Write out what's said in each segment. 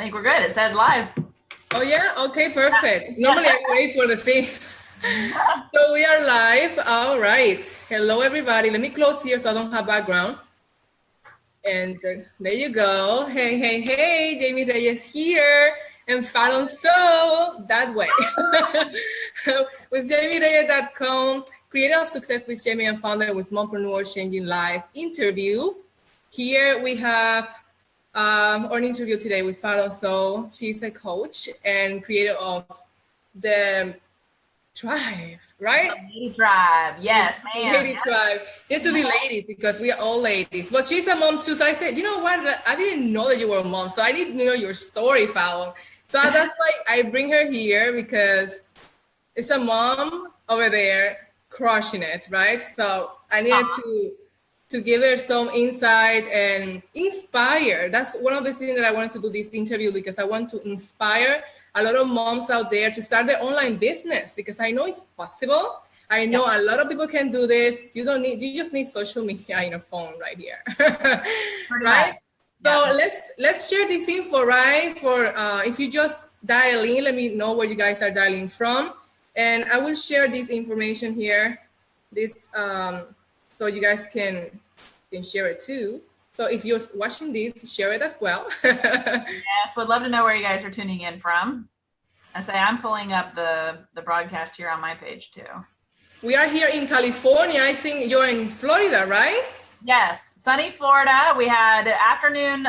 think we're good. It says live. Oh yeah, okay, perfect. Normally I wait for the thing. So we are live. All right. Hello everybody. Let me close here so I don't have background. And there you go. Hey, hey, hey, Jamie Reyes here. And Fallon Zoe that way. With JamieReyes.com, creator of success with Jamie and founder with Mompreneur Changing Life interview. Here we have an interview today with Fallon Zoe. She's a coach and creator of the Tribe, right? Lady Tribe, yes, ma'am. Lady Tribe. You have to be ladies because we are all ladies. But she's a mom too. So I said, you know what? I didn't know that you were a mom. So I need to know your story, Fallon. So that's why I bring her here because it's a mom over there crushing it, right? So I needed to give her some insight and inspire. That's one of the things that I wanted to do this interview because I want to inspire a lot of moms out there to start their online business because I know it's possible. I know a lot of people can do this. You just need social media in your phone right here. Right? So let's share this info, right? For if you just dial in, let me know where you guys are dialing from. And I will share this information here. This so you guys can share it too. So if you're watching this, share it as well. Yes, would love to know where you guys are tuning in from. I say I'm pulling up the broadcast here on my page too. We are here in California. I think you're in Florida, right? Yes, sunny Florida. We had afternoon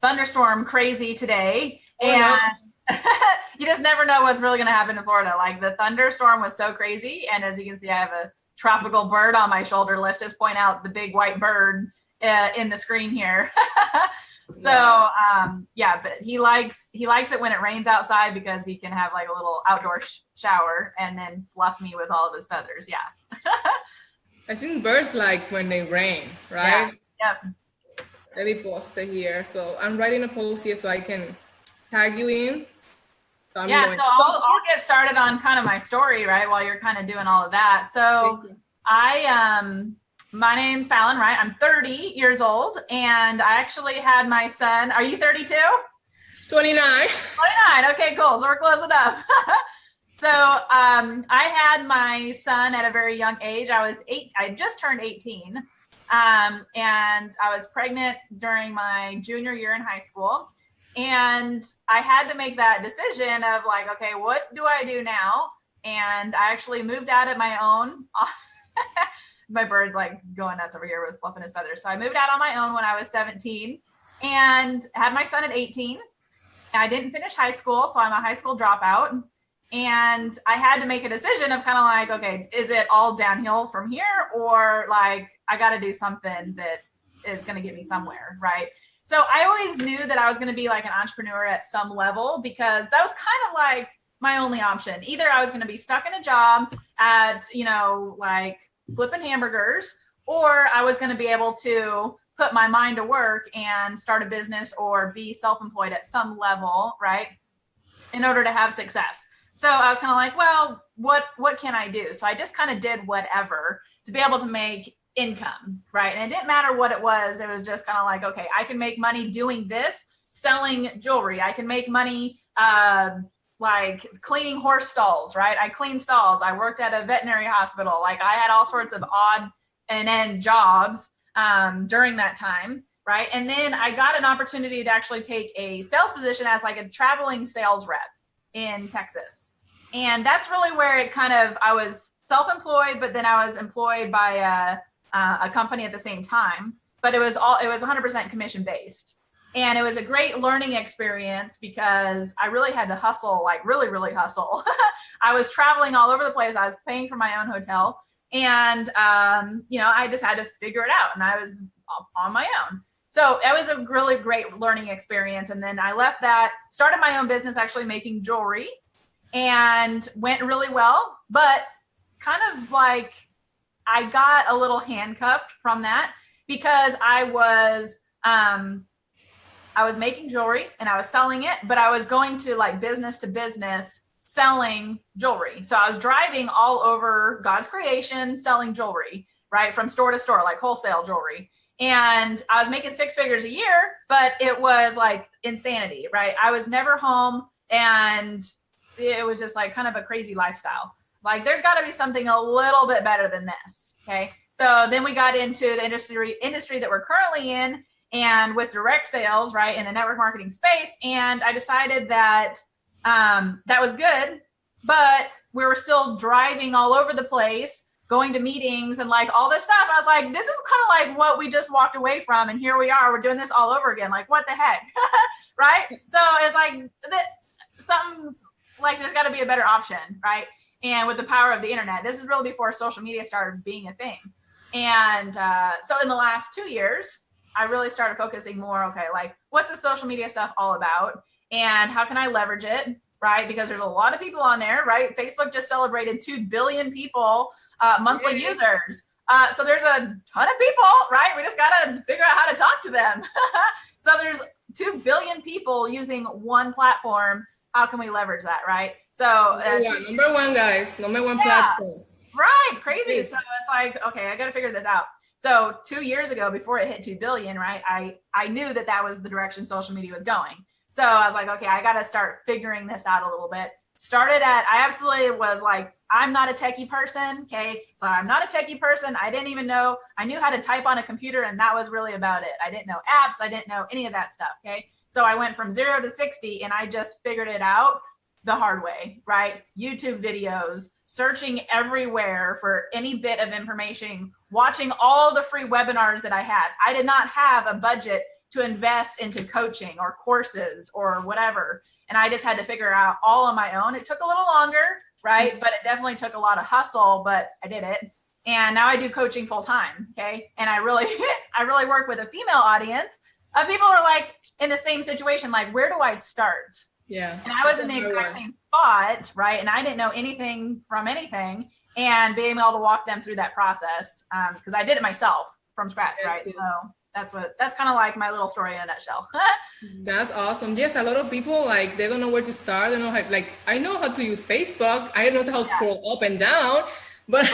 thunderstorm crazy today. And you just never know what's really going to happen in Florida. Like the thunderstorm was so crazy. And as you can see, I have a tropical bird on my shoulder. Let's just point out the big white bird in the screen here. So yeah, but he likes it when it rains outside because he can have like a little outdoor shower and then fluff me with all of his feathers. Yeah. I think birds like when they rain, right? Yeah. Yep. Let me post it here. So I'm writing a post here so I can tag you in. So I'll get started on kind of my story, right, while you're kind of doing all of that. So my name's Fallon, right? I'm 30 years old, and I actually had my son. Are you 32? 29. 29. Okay, cool. So we're close enough. So I had my son at a very young age. I just turned 18, and I was pregnant during my junior year in high school. And I had to make that decision of like, okay, what do I do now? And I actually moved out at my own. My bird's like going nuts over here with fluffing his feathers. So I moved out on my own when I was 17 and had my son at 18. I didn't finish high school, so I'm a high school dropout. And I had to make a decision of kind of like, okay, is it all downhill from here? Or like, I got to do something that is going to get me somewhere, right? So I always knew that I was going to be like an entrepreneur at some level because that was kind of like my only option. Either I was going to be stuck in a job at, like flipping hamburgers, or I was going to be able to put my mind to work and start a business or be self-employed at some level, right, in order to have success. So I was kind of like, well, what can I do? So I just kind of did whatever to be able to make income, right? And it didn't matter what it was. It was just kind of like, okay, I can make money doing this, selling jewelry. I can make money like cleaning horse stalls, right? I cleaned stalls. I worked at a veterinary hospital. Like I had all sorts of odd and end jobs during that time, right? And then I got an opportunity to actually take a sales position as like a traveling sales rep in Texas. And that's really where it I was self-employed, but then I was employed by a company at the same time, but it was 100% commission based. And it was a great learning experience because I really had to hustle, like really, really hustle. I was traveling all over the place. I was paying for my own hotel. And, I just had to figure it out. And I was on my own. So it was a really great learning experience. And then I left that, started my own business, actually making jewelry, and went really well. But kind of like I got a little handcuffed from that because I was making jewelry and I was selling it, but I was going to like business to business selling jewelry. So I was driving all over God's creation, selling jewelry, right? From store to store, like wholesale jewelry. And I was making 6 figures a year, but it was like insanity, right? I was never home, and it was just like kind of a crazy lifestyle. Like, there's got to be something a little bit better than this. Okay. So then we got into the industry that we're currently in, and with direct sales, right, in the network marketing space. And I decided that that was good, but we were still driving all over the place, going to meetings and like all this stuff. I was like, this is kind of like what we just walked away from, and here we are, we're doing this all over again. Like, what the heck? Right? So it's like that something's like, there's got to be a better option, right? And with the power of the internet, this is really before social media started being a thing. And so in the last 2 years, I really started focusing more, okay, like, what's the social media stuff all about, and how can I leverage it, right? Because there's a lot of people on there, right? Facebook just celebrated 2 billion people, monthly users. So there's a ton of people, right? We just got to figure out how to talk to them. So there's 2 billion people using one platform. How can we leverage that, right? So number one, guys, number one platform. Right, crazy. So it's like, okay, I got to figure this out. So 2 years ago, before it hit 2 billion, right, I knew that that was the direction social media was going. So I was like, okay, I got to start figuring this out a little bit. I absolutely was like, I'm not a techie person. Okay. So I'm not a techie person. I didn't even know, I knew how to type on a computer, and that was really about it. I didn't know apps. I didn't know any of that stuff. Okay. So I went from 0 to 60, and I just figured it out the hard way, right? YouTube videos, searching everywhere for any bit of information, watching all the free webinars that I had. I did not have a budget to invest into coaching or courses or whatever. And I just had to figure out all on my own. It took a little longer, right? But it definitely took a lot of hustle, but I did it. And now I do coaching full time. Okay. And I really, I really work with a female audience of people who are like in the same situation. Like, where do I start? Yeah. And I was in the exact same spot, right? And I didn't know anything from anything, and being able to walk them through that process, because I did it myself from scratch, right? So that's kind of like my little story in a nutshell. That's awesome. Yes, a lot of people, like, they don't know where to start. They don't know how, like, I know how to use Facebook. I know how to scroll up and down, but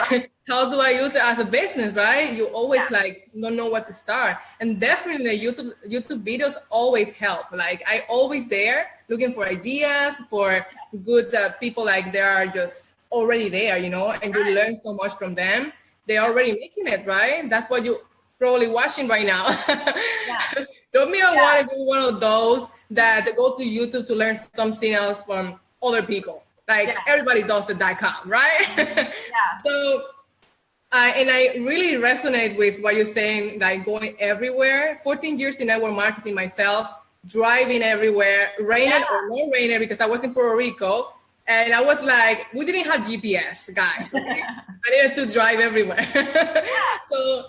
how do I use it as a business, right? You always like don't know what to start. And definitely YouTube videos always help. Like, I always there looking for ideas, for good people, like they are just already there, you know, and you learn so much from them. They're already making it, right? That's what you probably watching right now. Don't be want to be one of those that go to YouTube to learn something else from other people. Like everybody does it.com, right? So, and I really resonate with what you're saying, like going everywhere. 14 years in network marketing myself, driving everywhere, raining or no raining, because I was in Puerto Rico. And I was like, we didn't have GPS, guys. Okay? I needed to drive everywhere. So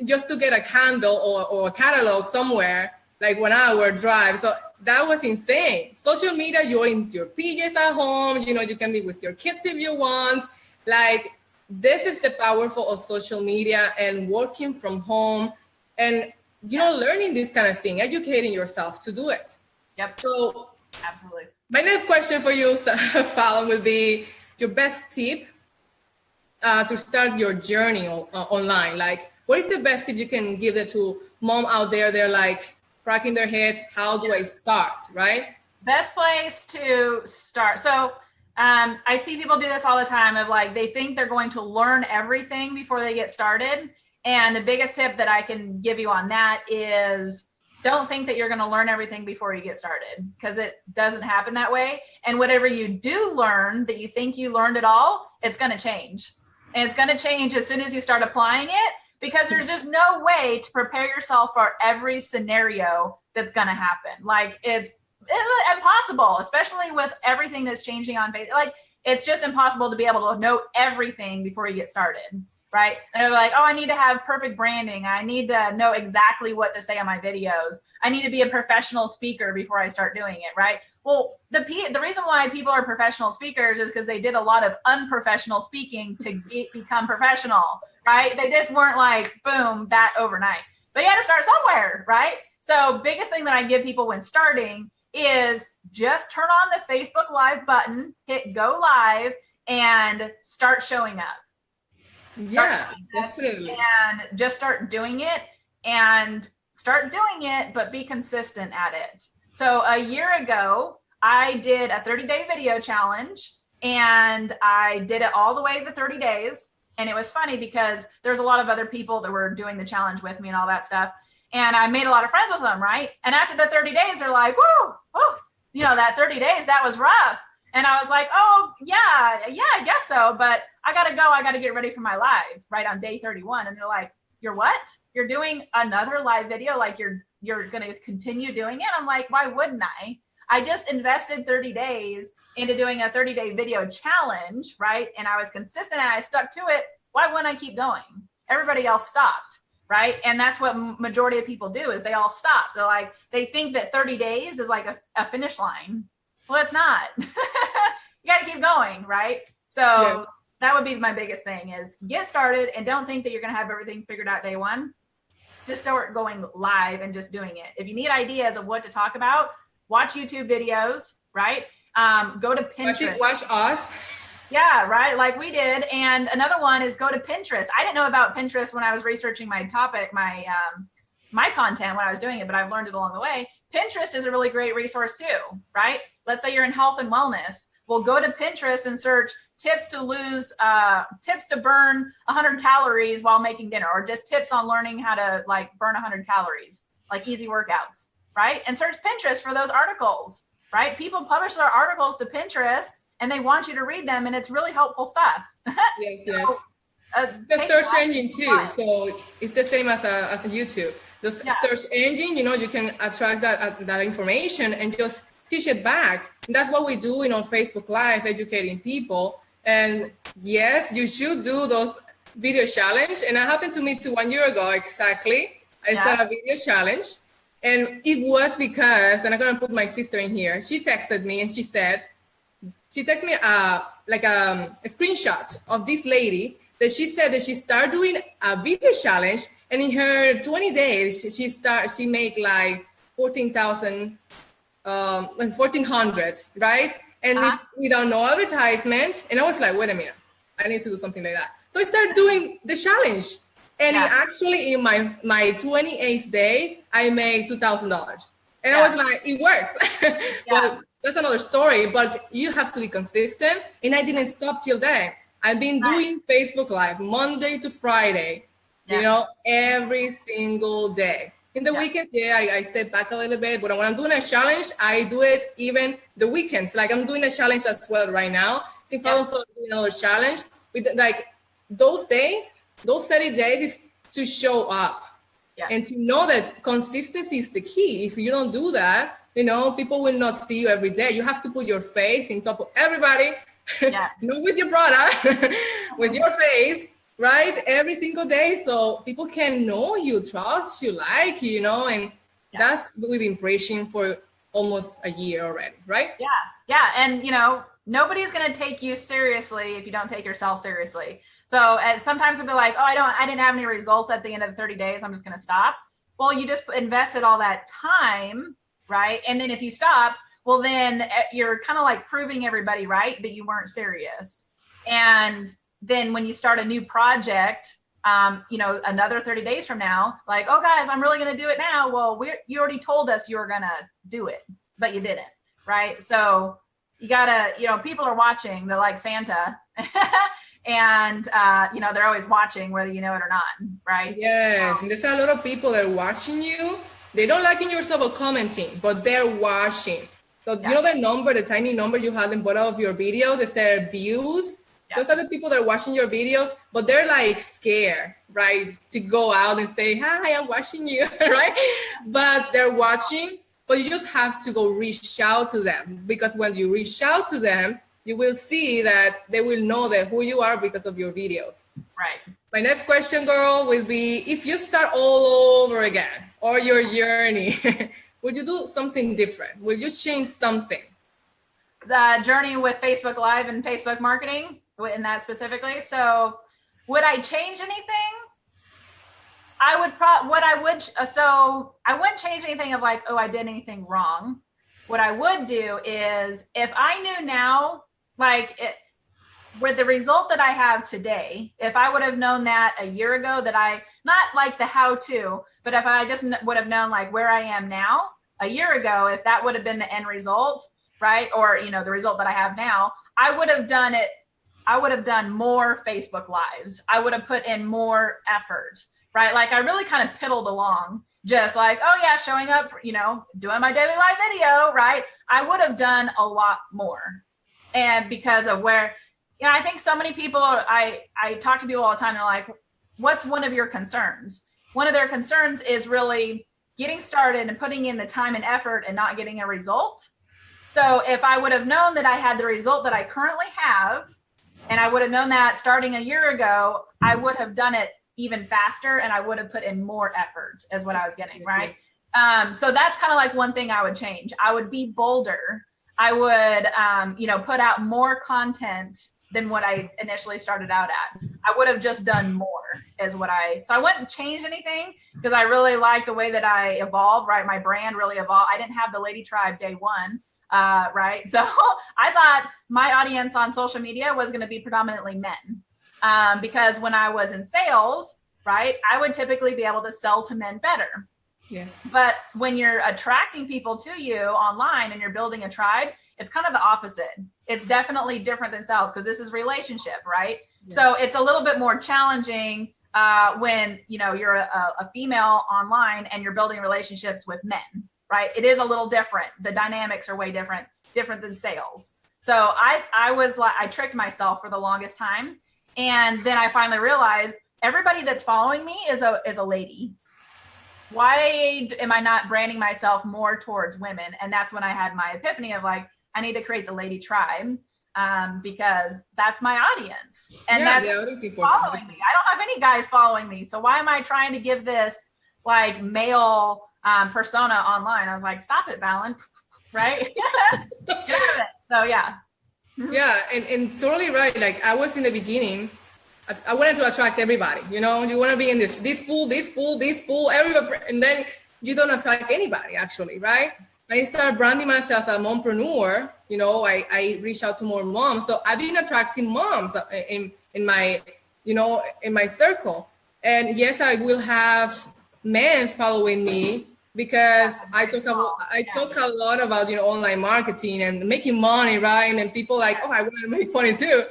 just to get a candle or a catalog somewhere, like 1 hour drive. So that was insane. Social media, you're in your PJs at home, you know, you can be with your kids if you want. Like, this is the powerful of social media and working from home and, you know, learning this kind of thing, educating yourself to do it. Yep. So absolutely. My next question for you, Fallon, would be your best tip to start your journey online. Like, what is the best tip you can give it to mom out there? They're like cracking their head. How do I start, right? Best place to start. So I see people do this all the time of like, they think they're going to learn everything before they get started. And the biggest tip that I can give you on that is don't think that you're going to learn everything before you get started, because it doesn't happen that way. And whatever you do learn that you think you learned it all, it's going to change. And it's going to change as soon as you start applying it, because there's just no way to prepare yourself for every scenario that's going to happen. Like, it's impossible, especially with everything that's changing on Facebook. Like, it's just impossible to be able to know everything before you get started. Right? They're like, oh, I need to have perfect branding. I need to know exactly what to say on my videos. I need to be a professional speaker before I start doing it, right? Well, the reason why people are professional speakers is because they did a lot of unprofessional speaking to become professional, right? They just weren't like, boom, that overnight. But you had to start somewhere, right? So biggest thing that I give people when starting is just turn on the Facebook Live button, hit go live, and start showing up. Yeah, definitely. And just start doing it. and start doing it, but be consistent at it. So a year ago, I did a 30-day video challenge, and I did it all the way the 30 days. And it was funny because there's a lot of other people that were doing the challenge with me and all that stuff. And I made a lot of friends with them, right? And after the 30 days, they're like, woo, woo, you know, that 30 days, that was rough. And I was like, oh, yeah, I guess so. But I got to go. I got to get ready for my live, right, on day 31. And they're like, you're what? You're doing another live video? Like you're going to continue doing it? I'm like, why wouldn't I? I just invested 30 days into doing a 30-day video challenge, right? And I was consistent and I stuck to it. Why wouldn't I keep going? Everybody else stopped, right? And that's what majority of people do, is they all stop. They're like, they think that 30 days is like a finish line. Well, it's not. You got to keep going, right? So that would be my biggest thing, is get started and don't think that you're going to have everything figured out day one. Just start going live and just doing it. If you need ideas of what to talk about, watch YouTube videos, right? Go to Pinterest. Watch us. Yeah, right, like we did. And another one is go to Pinterest. I didn't know about Pinterest when I was researching my topic, my content when I was doing it, but I've learned it along the way. Pinterest is a really great resource too, right? Let's say you're in health and wellness. Well, go to Pinterest and search tips to burn 100 calories while making dinner, or just tips on learning how to like burn 100 calories, like easy workouts, right? And search Pinterest for those articles, right? People publish their articles to Pinterest and they want you to read them, and it's really helpful stuff. Yes, so, the search engine too. So it's the same as a YouTube. The search engine, you know, you can attract that information and just teach it back. And that's what we do, you know, Facebook Live, educating people. And yes, you should do those video challenge. And it happened to me too 1 year ago, exactly. I started a video challenge, and it was because, and I'm gonna put my sister in here. She texted me and she texted me a screenshot of this lady that she said that she started doing a video challenge, and in her 20 days, she made like 14,000, like 1,400, right? And it's without no advertisement. And I was like, wait a minute, I need to do something like that. So I started doing the challenge. And it actually, in my 28th day, I made $2,000. And I was like, it works. Well, that's another story, but you have to be consistent. And I didn't stop till then. I've been doing Facebook Live Monday to Friday, you know, every single day. In the weekends, I step back a little bit, but when I'm doing a challenge, I do it even the weekends. Like I'm doing a challenge as well right now. Since I'm also doing another challenge, with like those days, those 30 days is to show up and to know that consistency is the key. If you don't do that, you know, people will not see you every day. You have to put your face in top of everybody, not with your product, with your face, right? Every single day. So people can know you, trust you, like, you know, and that's what we've been preaching for almost a year already, right? Yeah. And, you know, nobody's going to take you seriously if you don't take yourself seriously. So sometimes it'll be like, oh, I didn't have any results at the end of the 30 days. I'm just going to stop. Well, you just invested all that time, right? And then if you stop, well, then you're kind of like proving everybody right that you weren't serious. And then when you start a new project, you know, another 30 days from now, like, oh guys, I'm really going to do it now. Well, you already told us you were going to do it, but you didn't, right? So you gotta, you know, people are watching. They're like Santa. And, you know, they're always watching whether you know it or not, right? Yes, and there's a lot of people that are watching you. They don't liking your stuff or commenting, but they're watching. So you know the number, the tiny number you have in bottom of your video that say views? Those are the people that are watching your videos, but they're like scared, right? To go out and say, hi, I'm watching you, right? But they're watching, but you just have to go reach out to them, because when you reach out to them, you will see that they will know that who you are because of your videos. Right. My next question, girl, will be, if you start all over again, or your journey, would you do something different? Will you change something? The journey with Facebook Live and Facebook marketing, in that specifically. So would I change anything? I wouldn't change anything of like, oh, I did anything wrong. What I would do is, if I knew now, like with the result that I have today, if I would have known that a year ago, that I, not like the how to, but if I just would have known like where I am now a year ago, if that would have been the end result, right? Or, you know, the result that I have now, I would have done it. I would have done more Facebook lives. I would have put in more effort, right? Like I really kind of piddled along, just like, oh yeah, showing up, for, you know, doing my daily live video, right? I would have done a lot more. And because of where, you know, I think so many people, I talk to people all the time, they're like, what's one of your concerns? One of their concerns is really getting started and putting in the time and effort and not getting a result. So if I would have known that I had the result that I currently have, and I would have known that starting a year ago, I would have done it even faster and I would have put in more effort, is what I was getting, right? So that's kind of like one thing I would change. I would be bolder. I would, you know, put out more content than what I initially started out at. I would have just done more, is what so I wouldn't change anything because I really like the way that I evolved, right? My brand really evolved. I didn't have the Lady Tribe day one, right? So I thought my audience on social media was going to be predominantly men, because when I was in sales, right, I would typically be able to sell to men better. Yeah. But when you're attracting people to you online and you're building a tribe, it's kind of the opposite. It's definitely different than sales because this is relationship, right? Yes. So it's a little bit more challenging when, you know, you're a female online and you're building relationships with men, right? It is a little different. The dynamics are way different than sales. So I was like, I tricked myself for the longest time. And then I finally realized everybody that's following me is a lady. Why am I not branding myself more towards women? And that's when I had my epiphany of like, I need to create the Lady Tribe, because that's my audience. And that's following me. I don't have any guys following me. So why am I trying to give this like male persona online? I was like, stop it, Fallon, right? Get out of it. So yeah. Yeah, and totally right. Like I was in the beginning, I wanted to attract everybody. You know, you want to be in this pool, everybody, and then you don't attract anybody actually, right? I started branding myself as a mompreneur. You know, I reach out to more moms. So I've been attracting moms in my, you know, in my circle. And yes, I will have men following me because I talk a lot about, you know, online marketing and making money, right? And then people like, oh, I want to make money too.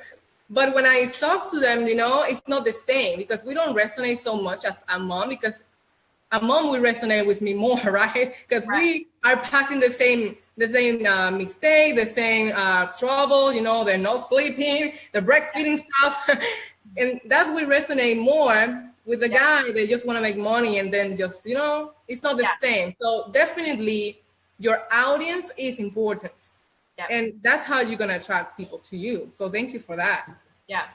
But when I talk to them, you know, it's not the same because we don't resonate so much as a mom, because a mom will resonate with me more, right? Because we are passing the same mistake, the same trouble, you know, they're not sleeping, the breastfeeding stuff. And that's we resonate more with the guy that just want to make money and then just, you know, it's not the same. So definitely your audience is important. Yeah. And that's how you're going to attract people to you. So thank you for that. Yeah.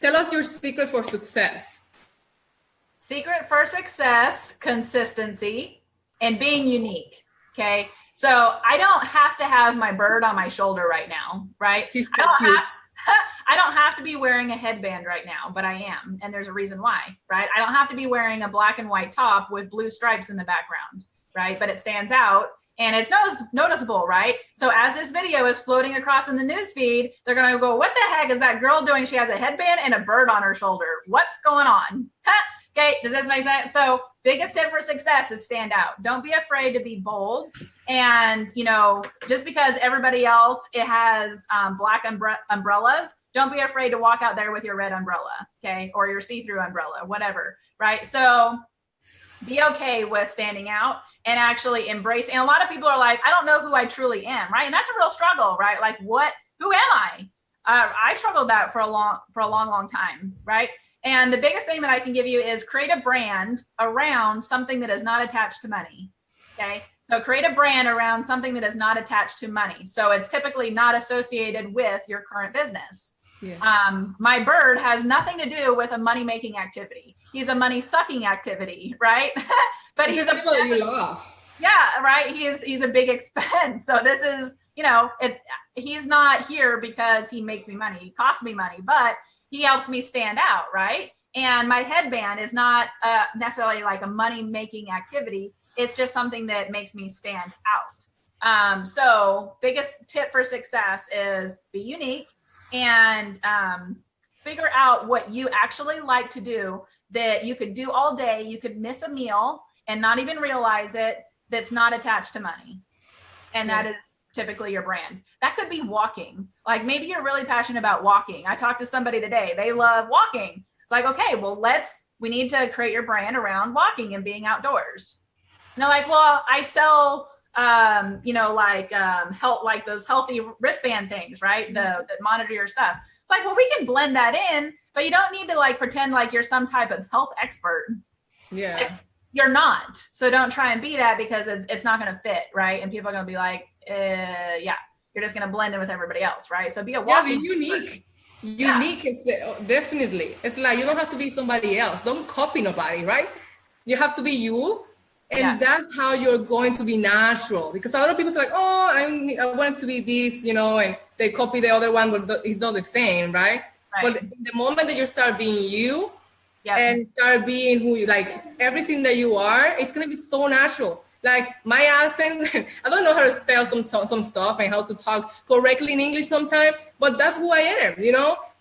Tell us your secret for success. Secret for success, consistency, and being unique. Okay. So I don't have to have my bird on my shoulder right now, right? I don't have to be wearing a headband right now, but I am. And there's a reason why, right? I don't have to be wearing a black and white top with blue stripes in the background, right? But it stands out. And it's noticeable, right? So as this video is floating across in the newsfeed, they're going to go, what the heck is that girl doing? She has a headband and a bird on her shoulder. What's going on? Okay, does this make sense? So biggest tip for success is stand out. Don't be afraid to be bold. And, you know, just because everybody else, it has black umbrellas, don't be afraid to walk out there with your red umbrella, okay? Or your see-through umbrella, whatever, right? So be okay with standing out and actually embrace. And a lot of people are like, I don't know who I truly am, right? And that's a real struggle, right? Like, who am I? I struggled that for a long time, right? And the biggest thing that I can give you is create a brand around something that is not attached to money, okay? So create a brand around something that is not attached to money. So it's typically not associated with your current business. Yes. My bird has nothing to do with a money-making activity. He's a money-sucking activity, right? But he's you love. Yeah, right. He's a big expense. So this is, you know, he's not here because he makes me money. He costs me money, but he helps me stand out, right? And my headband is not necessarily like a money-making activity. It's just something that makes me stand out. So biggest tip for success is be unique, and figure out what you actually like to do that you could do all day. You could miss a meal and not even realize it, that's not attached to money. And that is typically your brand. That could be walking. Like maybe you're really passionate about walking. I talked to somebody today, they love walking. It's like, okay, well, we need to create your brand around walking and being outdoors. And they're like, well, I sell, help, like those healthy wristband things, right? That monitor your stuff. It's like, well, we can blend that in, but you don't need to like pretend like you're some type of health expert. Yeah. Like, you're not. So don't try and be that, because it's not going to fit, right? And people are going to be like, yeah, you're just going to blend in with everybody else, right? So be a walking. Yeah, be unique. Unique is definitely. It's like you don't have to be somebody else. Don't copy nobody, right? You have to be you, and that's how you're going to be natural. Because a lot of people say like, oh, I want to be this, and they copy the other one, but it's not the same, right? But the moment that you start being you, and start being who you like, everything that you are, it's gonna be so natural. Like my accent, I don't know how to spell some stuff and how to talk correctly in English sometimes, but that's who I am,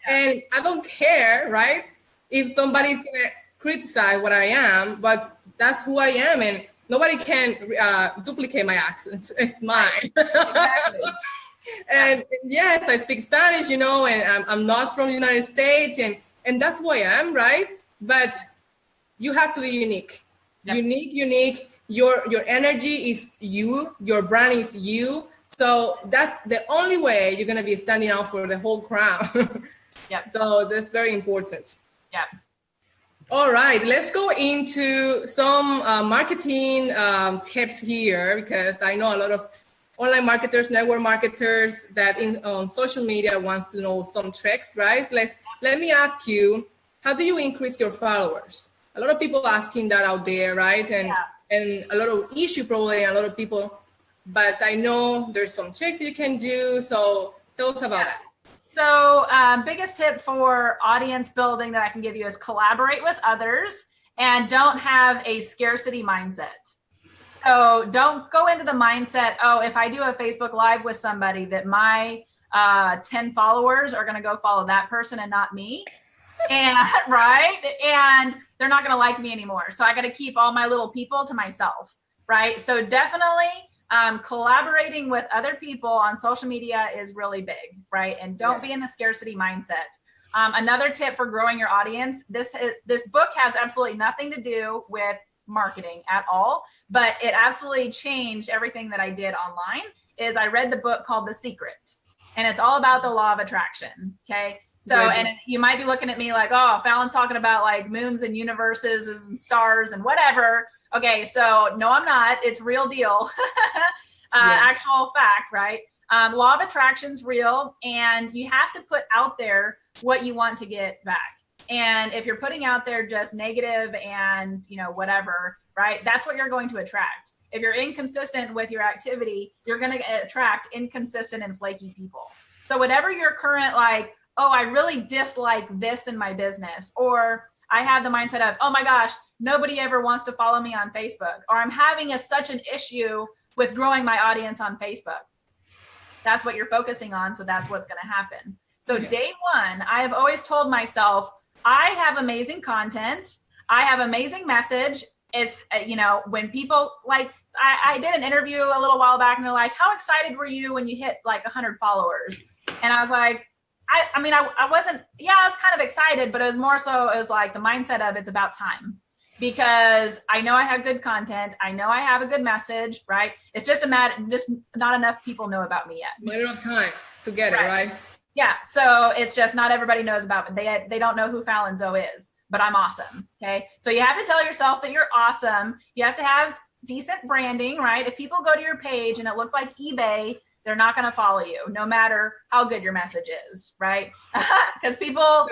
and I don't care, right? If somebody's gonna criticize what I am, but that's who I am, and nobody can duplicate my accent. It's mine. Exactly. And yes, I speak Spanish, and I'm not from the United States, and that's who I am, right? But you have to be unique. Unique. Your energy is you. Your brand is you. So that's the only way you're gonna be standing out for the whole crowd. So that's very important. All right, let's go into some marketing tips here, because I know a lot of online marketers, network marketers that on social media wants to know some tricks, right? Let me ask you, how do you increase your followers? A lot of people asking that out there, right? And a lot of issue probably, a lot of people, but I know there's some tricks you can do. So tell us about that. So biggest tip for audience building that I can give you is collaborate with others and don't have a scarcity mindset. So don't go into the mindset, oh, if I do a Facebook Live with somebody, that my 10 followers are going to go follow that person and not me. And and they're not going to like me anymore. So I got to keep all my little people to myself, right? So definitely collaborating with other people on social media is really big, right? And don't be in the scarcity mindset. Another tip for growing your audience, this book has absolutely nothing to do with marketing at all, but it absolutely changed everything that I did online. Is I read the book called The Secret, and it's all about the law of attraction. Okay. So, and you might be looking at me like, oh, Fallon's talking about like moons and universes and stars and whatever. Okay, so no, I'm not. It's real deal. Actual fact, right? Law of attraction's real, and you have to put out there what you want to get back. And if you're putting out there just negative and whatever, right? That's what you're going to attract. If you're inconsistent with your activity, you're going to attract inconsistent and flaky people. So whatever your current like, oh, I really dislike this in my business, or I have the mindset of, oh my gosh, nobody ever wants to follow me on Facebook, or I'm having such an issue with growing my audience on Facebook. That's what you're focusing on. So that's what's going to happen. So day one, I have always told myself, I have amazing content. I have amazing message. It's, when people like, I did an interview a little while back and they're like, how excited were you when you hit like 100 followers? And I was like, I wasn't, I was kind of excited, but it was more so, it was like the mindset of it's about time, because I know I have good content. I know I have a good message, right? It's just just not enough people know about me yet. Matter of time to get it, right? Yeah. So it's just not everybody knows about me. They don't know who Fallon Zoe is, but I'm awesome. Okay. So you have to tell yourself that you're awesome. You have to have decent branding, right? If people go to your page and it looks like eBay, they're not going to follow you, no matter how good your message is, right? Because people,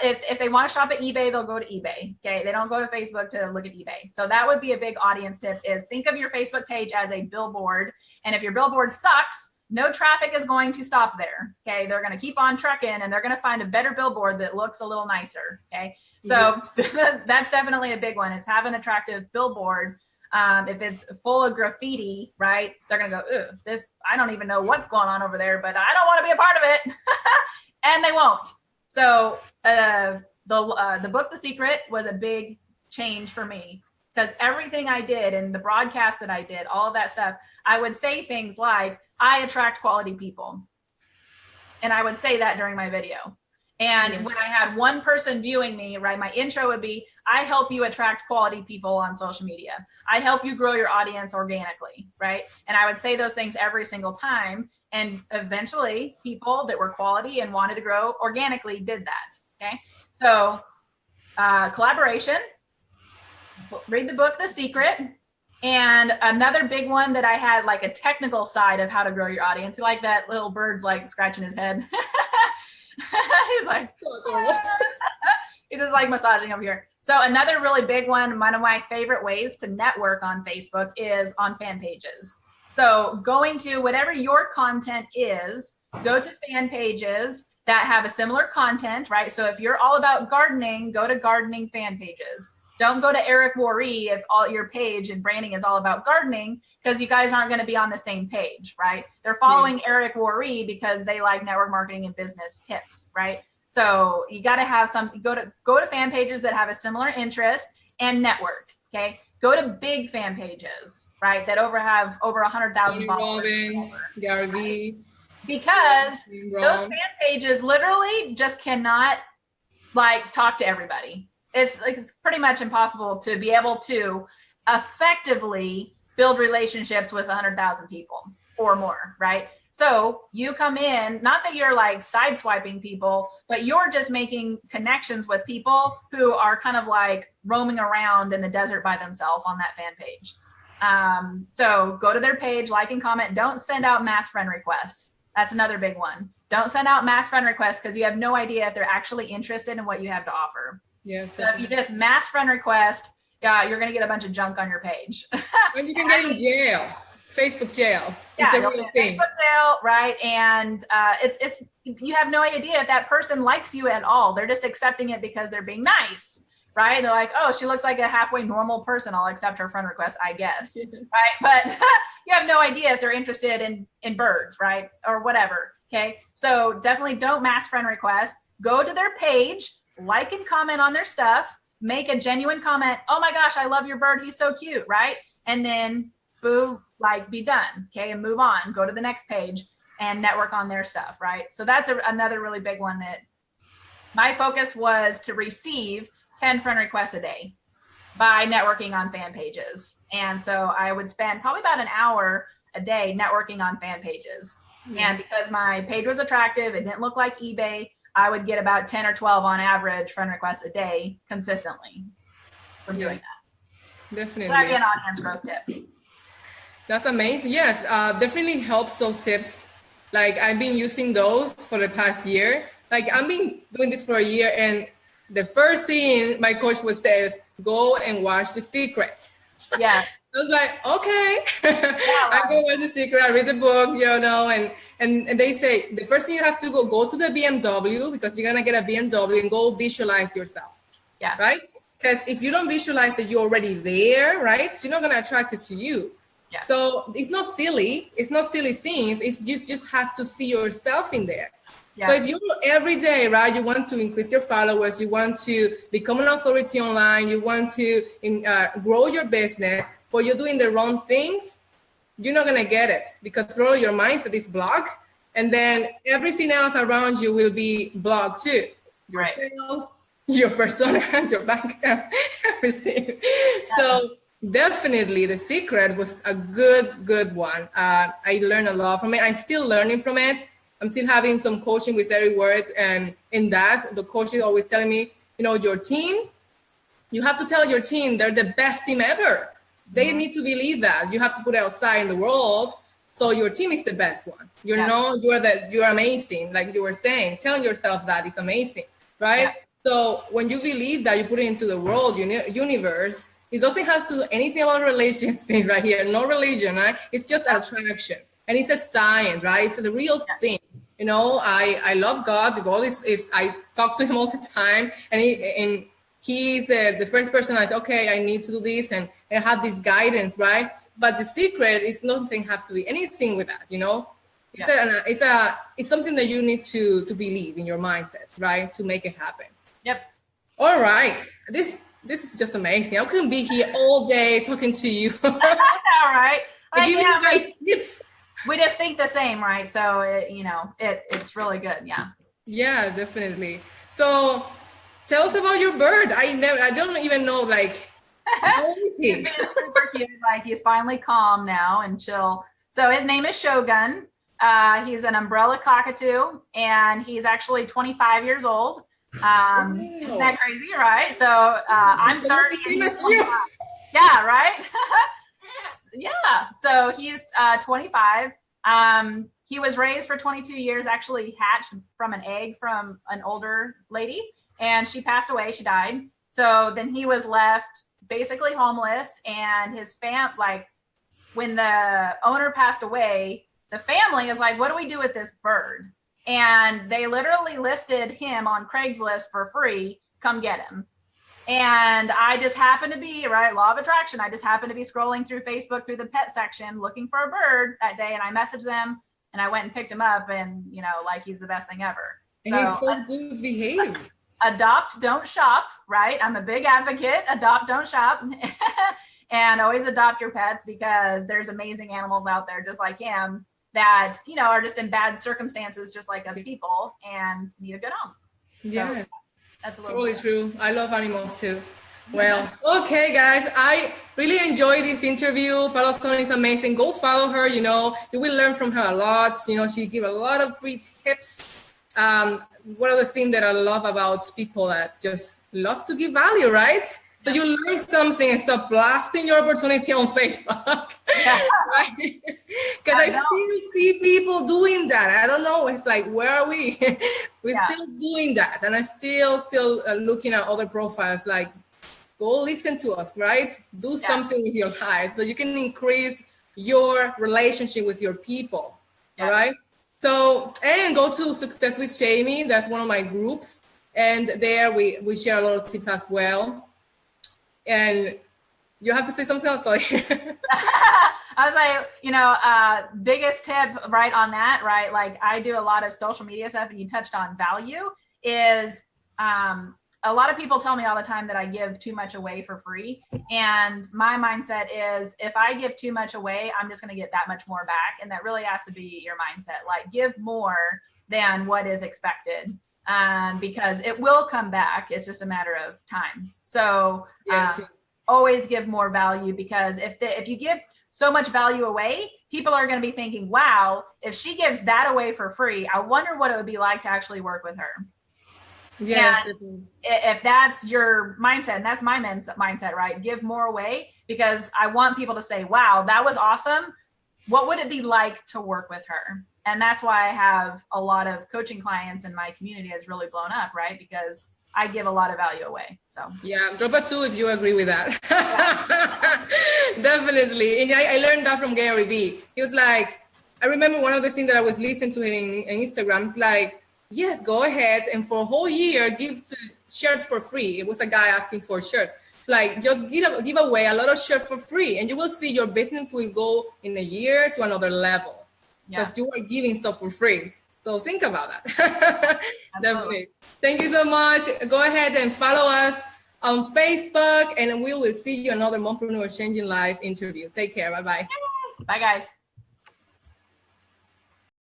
if they want to shop at eBay, they'll go to eBay. Okay, they don't go to Facebook to look at eBay. So that would be a big audience tip: is think of your Facebook page as a billboard, and if your billboard sucks, no traffic is going to stop there. Okay, they're going to keep on trucking, and they're going to find a better billboard that looks a little nicer. Okay, so that's definitely a big one: is have an attractive billboard. If it's full of graffiti, right, they're gonna go, "Ugh, this, I don't even know what's going on over there, but I don't want to be a part of it." And they won't. So the book The Secret was a big change for me, because everything I did and the broadcast that I did, all of that stuff, I would say things like, I attract quality people. And I would say that during my video. And when I had one person viewing me, right, my intro would be, I help you attract quality people on social media. I help you grow your audience organically, right? And I would say those things every single time. And eventually people that were quality and wanted to grow organically did that, okay? So collaboration, read the book, The Secret. And another big one that I had, like a technical side of how to grow your audience, like that little bird's like scratching his head. He's like, he's just like massaging over here. So another really big one of my favorite ways to network on Facebook is on fan pages. So going to whatever your content is, go to fan pages that have a similar content, right? So if you're all about gardening, go to gardening fan pages. Don't go to Eric Worre if all your page and branding is all about gardening, because you guys aren't going to be on the same page, right? They're following Eric Worre because they like network marketing and business tips, right? So you got to have some, go to fan pages that have a similar interest and network, okay? Go to big fan pages, right? That have over 100,000 followers. Gary Vee. Because those fan pages literally just cannot like talk to everybody. It's pretty much impossible to be able to effectively build relationships with 100,000 people or more, right? So you come in, not that you're like sideswiping people, but you're just making connections with people who are kind of like roaming around in the desert by themselves on that fan page. So go to their page, like and comment. Don't send out mass friend requests. That's another big one. Don't send out mass friend requests because you have no idea if they're actually interested in what you have to offer. Yeah. So if you just mass friend request, you're going to get a bunch of junk on your page. And you can get in jail, Facebook jail. It's a real thing. Facebook jail, right? And it's you have no idea if that person likes you at all. They're just accepting it because they're being nice, right? They're like, oh, she looks like a halfway normal person. I'll accept her friend request, I guess, right? But you have no idea if they're interested in birds, right? Or whatever, okay? So definitely don't mass friend request. Go to their page, like and comment on their stuff, make a genuine comment. Oh my gosh, I love your bird. He's so cute, right? And then boom, like be done, okay? And move on, go to the next page and network on their stuff, right? So that's another really big one that my focus was to receive 10 friend requests a day by networking on fan pages. And so I would spend probably about an hour a day networking on fan pages. And because my page was attractive, it didn't look like eBay, I would get about 10 or 12 on average friend requests a day consistently from doing that. Definitely. So that'd be an audience growth tip. That's amazing. Yes, definitely helps those tips. Like I've been using those for the past year. Like I've been doing this for a year, and the first thing my coach would say is, go and watch The Secret. Yeah. I was like, okay. I go watch The Secret, I read the book, you know, and they say the first thing you have to go to the BMW, because you're gonna get a BMW, and go visualize yourself. Yeah. Right? Because if you don't visualize that you're already there, right? So you're not gonna attract it to you. Yeah. So it's not silly. It's not silly things. It's you just have to see yourself in there. Yeah. So if you every day, right, you want to increase your followers, you want to become an authority online, you want to grow your business, but you're doing the wrong things, you're not gonna get it, because probably your mindset is blocked, and then everything else around you will be blocked too. Your sales, your persona, your bank account, everything. Yeah. So definitely The Secret was a good one. I learned a lot from it. I'm still learning from it. I'm still having some coaching with Eric Worre, and in that, the coach is always telling me, you know, your team, you have to tell your team they're the best team ever. They need to believe that. You have to put it outside in the world. So your team is the best one. You know, you're amazing. Like you were saying, telling yourself that is amazing, right? Yeah. So when you believe that, you put it into the world, universe, it doesn't have to do anything about religion thing right here. No religion, right? It's just attraction. And it's a science, right? It's a real thing. You know, I love God. God is I talk to him all the time. And he's the first person I said, okay, I need to do this. And and have this guidance, right? But the secret is nothing has to be anything with that, you know. It's something that you need to believe in your mindset, right, to make it happen. Yep. All right, this is just amazing. I couldn't be here all day talking to you. All right. Like, giving you guys tips. We just think the same, right? So it's really good. Yeah. Yeah, definitely. So tell us about your bird. I don't even know, like, how is he? He's super cute. Like, he's finally calm now and chill. So his name is Shogun. He's an umbrella cockatoo, and he's actually 25 years old. Isn't that crazy, right? So I'm 30. And he's 25. Yeah, right? Yeah. So he's 25. He was raised for 22 years, actually hatched from an egg from an older lady, and she passed away. She died. So then he was left basically homeless, and his like, when the owner passed away, the family is like, what do we do with this bird? And they literally listed him on Craigslist for free. Come get him. And I just happened to be, right, law of attraction, I just happened to be scrolling through Facebook through the pet section looking for a bird that day, and I messaged them, and I went and picked him up, and like, he's the best thing ever. And he's so good behaved. Adopt, don't shop, right? I'm a big advocate. Adopt, don't shop. And always adopt your pets, because there's amazing animals out there just like him that, are just in bad circumstances just like us people and need a good home. Yeah. So, that's totally true. I love animals too. Well, okay, guys, I really enjoyed this interview. Fallon Zoe is amazing. Go follow her. You will learn from her a lot. She gives a lot of free tips. One of the things that I love about people that just love to give value, right? So you learn something and stop blasting your opportunity on Facebook. Right? Because I still see people doing that. I don't know. It's like, where are we? We're still doing that. And I still looking at other profiles, like, go listen to us, right? Do something with your life so you can increase your relationship with your people. All right? So, and go to Success with Jamie. That's one of my groups. And there we share a lot of tips as well. And you have to say something else, sorry. I was like, biggest tip right on that, right? Like, I do a lot of social media stuff, and you touched on value is, a lot of people tell me all the time that I give too much away for free. And my mindset is, if I give too much away, I'm just going to get that much more back. And that really has to be your mindset. Like, give more than what is expected, because it will come back. It's just a matter of time. So always give more value, because if you give so much value away, people are going to be thinking, wow, if she gives that away for free, I wonder what it would be like to actually work with her. Yes. And if that's your mindset, and that's my mindset, right? Give more away, because I want people to say, wow, that was awesome. What would it be like to work with her? And that's why I have a lot of coaching clients, and my community has really blown up, right? Because I give a lot of value away. So yeah, drop a 2 if you agree with that. Definitely. And I learned that from Gary Vee. He was like, I remember one of the things that I was listening to him in Instagram. It's like, yes, go ahead, and for a whole year, give shirts for free. It was a guy asking for shirts. Like, just give away a lot of shirts for free, and you will see your business will go in a year to another level, because you are giving stuff for free. So think about that. Definitely. Thank you so much. Go ahead and follow us on Facebook, and we will see you another Mompreneur Changing Life interview. Take care. Bye-bye. Bye, guys.